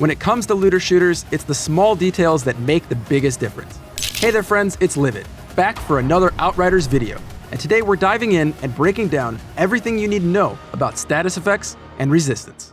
When it comes to looter shooters, it's the small details that make the biggest difference. Hey there friends, it's Livid, back for another Outriders video. And today we're diving in and breaking down everything you need to know about status effects and resistance.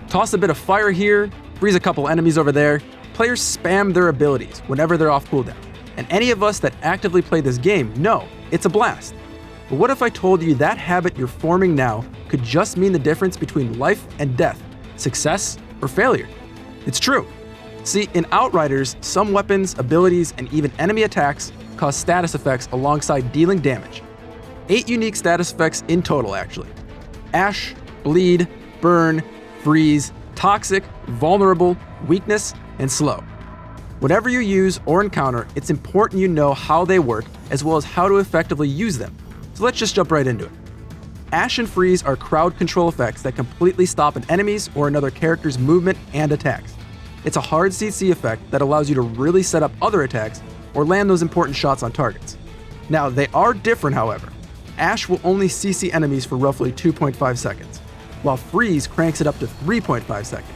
Toss a bit of fire here, freeze a couple enemies over there. Players spam their abilities whenever they're off cooldown. And any of us that actively play this game know it's a blast. But what if I told you that habit you're forming now could just mean the difference between life and death, success or failure? It's true. See, in Outriders, some weapons, abilities, and even enemy attacks cause status effects alongside dealing damage. 8 unique status effects in total, actually. Ash, Bleed, Burn, Freeze, Toxic, Vulnerable, Weakness, and Slow. Whatever you use or encounter, it's important you know how they work as well as how to effectively use them. So let's just jump right into it. Ash and Freeze are crowd control effects that completely stop an enemy's or another character's movement and attacks. It's a hard CC effect that allows you to really set up other attacks or land those important shots on targets. Now, they are different, however. Ash will only CC enemies for roughly 2.5 seconds, while Freeze cranks it up to 3.5 seconds.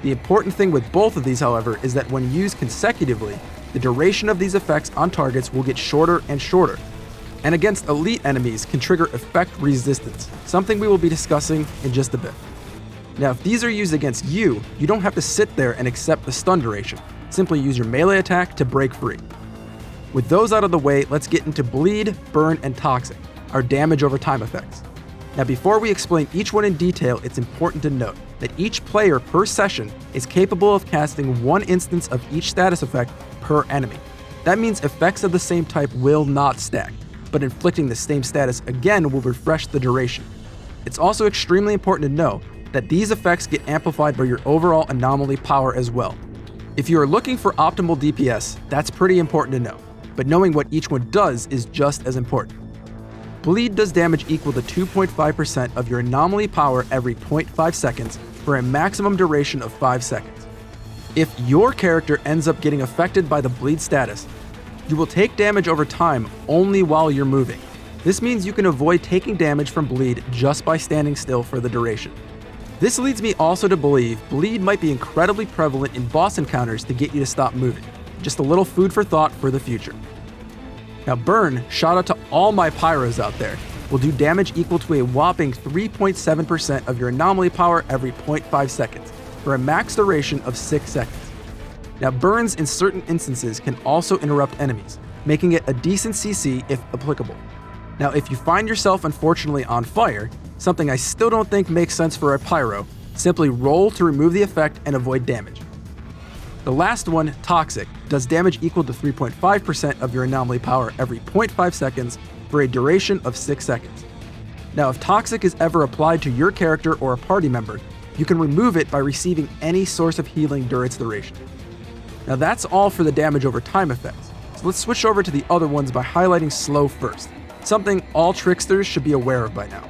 The important thing with both of these, however, is that when used consecutively, the duration of these effects on targets will get shorter and shorter, and against elite enemies can trigger effect resistance, something we will be discussing in just a bit. Now, if these are used against you, you don't have to sit there and accept the stun duration. Simply use your melee attack to break free. With those out of the way, let's get into Bleed, Burn, and Toxic, our damage over time effects. Now, before we explain each one in detail, it's important to note that each player per session is capable of casting one instance of each status effect per enemy. That means effects of the same type will not stack, but inflicting the same status again will refresh the duration. It's also extremely important to know that these effects get amplified by your overall anomaly power as well. If you are looking for optimal DPS, that's pretty important to know, but knowing what each one does is just as important. Bleed does damage equal to 2.5% of your anomaly power every 0.5 seconds for a maximum duration of 5 seconds. If your character ends up getting affected by the Bleed status, you will take damage over time only while you're moving. This means you can avoid taking damage from Bleed just by standing still for the duration. This leads me also to believe Bleed might be incredibly prevalent in boss encounters to get you to stop moving. Just a little food for thought for the future. Now Burn, shout out to all my pyros out there, will do damage equal to a whopping 3.7% of your anomaly power every 0.5 seconds, for a max duration of 6 seconds. Now burns in certain instances can also interrupt enemies, making it a decent CC if applicable. Now if you find yourself unfortunately on fire, something I still don't think makes sense for a pyro, simply roll to remove the effect and avoid damage. The last one, Toxic, does damage equal to 3.5% of your anomaly power every 0.5 seconds for a duration of 6 seconds. Now, if Toxic is ever applied to your character or a party member, you can remove it by receiving any source of healing during its duration. Now that's all for the damage over time effects, so let's switch over to the other ones by highlighting Slow first, something all tricksters should be aware of by now.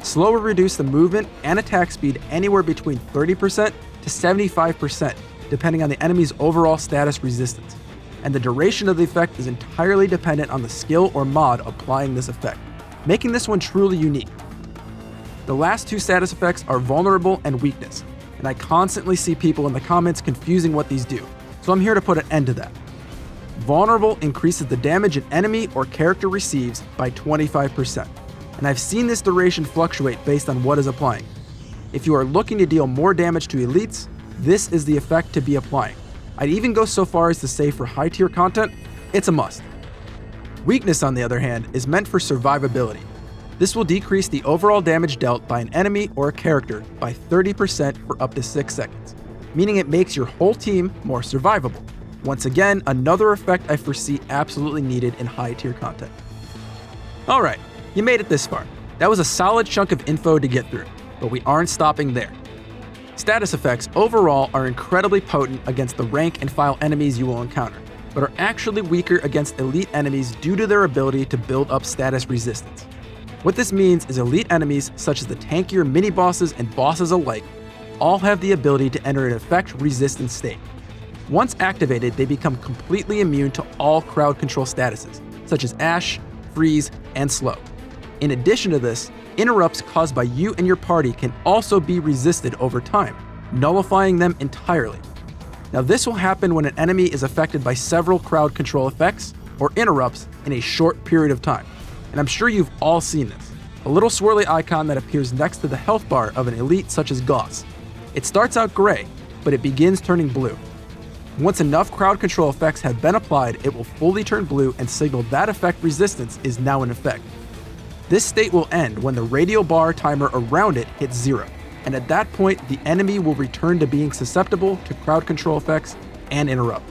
Slow will reduce the movement and attack speed anywhere between 30% to 75%, depending on the enemy's overall status resistance, and the duration of the effect is entirely dependent on the skill or mod applying this effect, making this one truly unique. The last two status effects are Vulnerable and Weakness, and I constantly see people in the comments confusing what these do, so I'm here to put an end to that. Vulnerable increases the damage an enemy or character receives by 25%, and I've seen this duration fluctuate based on what is applying. If you are looking to deal more damage to elites, this is the effect to be applying. I'd even go so far as to say for high tier content, it's a must. Weakness, on the other hand, is meant for survivability. This will decrease the overall damage dealt by an enemy or a character by 30% for up to 6 seconds, meaning it makes your whole team more survivable. Once again, another effect I foresee absolutely needed in high tier content. Alright, you made it this far. That was a solid chunk of info to get through, but we aren't stopping there. Status effects overall are incredibly potent against the rank and file enemies you will encounter, but are actually weaker against elite enemies due to their ability to build up status resistance. What this means is elite enemies, such as the tankier mini-bosses and bosses alike, all have the ability to enter an effect resistant state. Once activated, they become completely immune to all crowd control statuses, such as Ash, Freeze, and Slow. In addition to this, interrupts caused by you and your party can also be resisted over time, nullifying them entirely. Now this will happen when an enemy is affected by several crowd control effects or interrupts in a short period of time, and I'm sure you've all seen this. A little swirly icon that appears next to the health bar of an elite such as Gauss. It starts out gray, but it begins turning blue. Once enough crowd control effects have been applied, it will fully turn blue and signal that effect resistance is now in effect. This state will end when the radial bar timer around it hits 0, and at that point the enemy will return to being susceptible to crowd control effects and interrupt.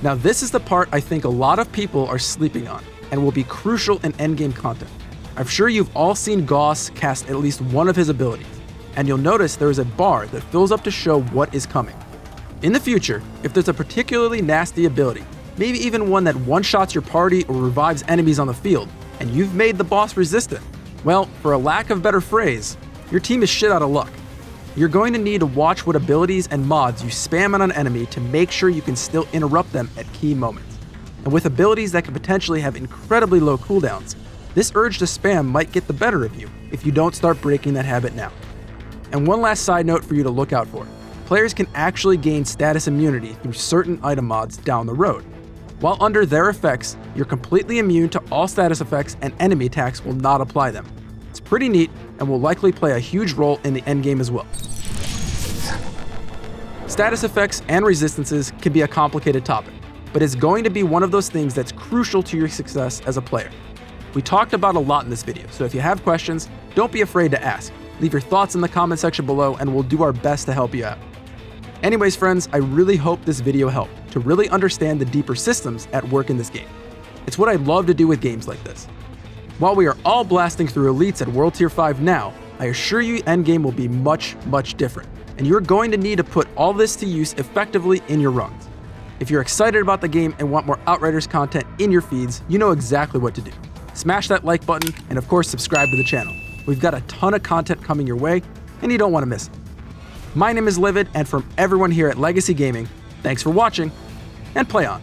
Now this is the part I think a lot of people are sleeping on, and will be crucial in endgame content. I'm sure you've all seen Gauss cast at least one of his abilities, and you'll notice there is a bar that fills up to show what is coming. In the future, if there's a particularly nasty ability, maybe even one that one-shots your party or revives enemies on the field, and you've made the boss resistant, well, for a lack of better phrase, your team is shit out of luck. You're going to need to watch what abilities and mods you spam on an enemy to make sure you can still interrupt them at key moments. And with abilities that can potentially have incredibly low cooldowns, this urge to spam might get the better of you if you don't start breaking that habit now. And one last side note for you to look out for. Players can actually gain status immunity through certain item mods down the road. While under their effects, you're completely immune to all status effects and enemy attacks will not apply them. It's pretty neat and will likely play a huge role in the endgame as well. Status effects and resistances can be a complicated topic, but it's going to be one of those things that's crucial to your success as a player. We talked about a lot in this video, so if you have questions, don't be afraid to ask. Leave your thoughts in the comment section below and we'll do our best to help you out. Anyways, friends, I really hope this video helped to really understand the deeper systems at work in this game. It's what I love to do with games like this. While we are all blasting through elites at World Tier 5 now, I assure you endgame will be much, much different, and you're going to need to put all this to use effectively in your runs. If you're excited about the game and want more Outriders content in your feeds, you know exactly what to do. Smash that like button, and of course subscribe to the channel. We've got a ton of content coming your way, and you don't want to miss it. My name is Livid, and from everyone here at Legacy Gaming, thanks for watching, and play on.